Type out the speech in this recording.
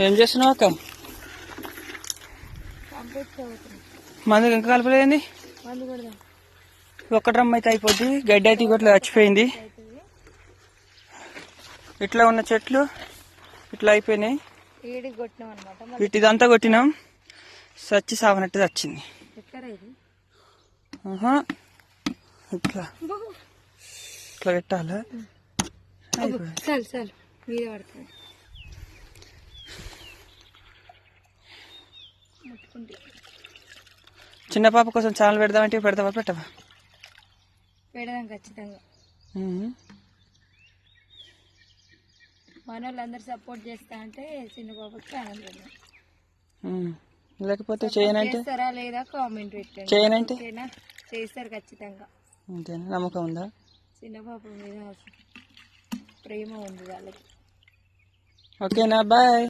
ఏం చేస్తున్నావు అక్క? మందు ఇంకా కలపలేదండి. ఒక్క డ్రమ్ అయితే అయిపోద్ది. గడ్డి అయితే ఇట్లా చచ్చిపోయింది. ఇట్లా ఉన్న చెట్లు ఇట్లా అయిపోయినాయి. ఇదంతా కొట్టినాం, సచ్చి సావనట్టు వచ్చింది. ఇట్లా ఇట్లా పెట్టాలా? చిన్న పాప కోసం ఛానల్ పెడదామంటే పెడతావా పెట్టవా? పెడదాం ఖచ్చితంగా. మన వాళ్ళందరూ సపోర్ట్ చేస్తా అంటే చిన్న పాపకి ఛానల్ పెడదాం. లేకపోతే చేయనంటే చేస్తారా లేదా కామెంట్ పెట్టండి. చేయనంటే చేస్తారు ఖచ్చితంగా. అంతేనా? నమ్మకం ఉందా? చిన్న పాప మీద ప్రేమ ఉంది వాళ్ళకి. ఓకేనా? బాయ్.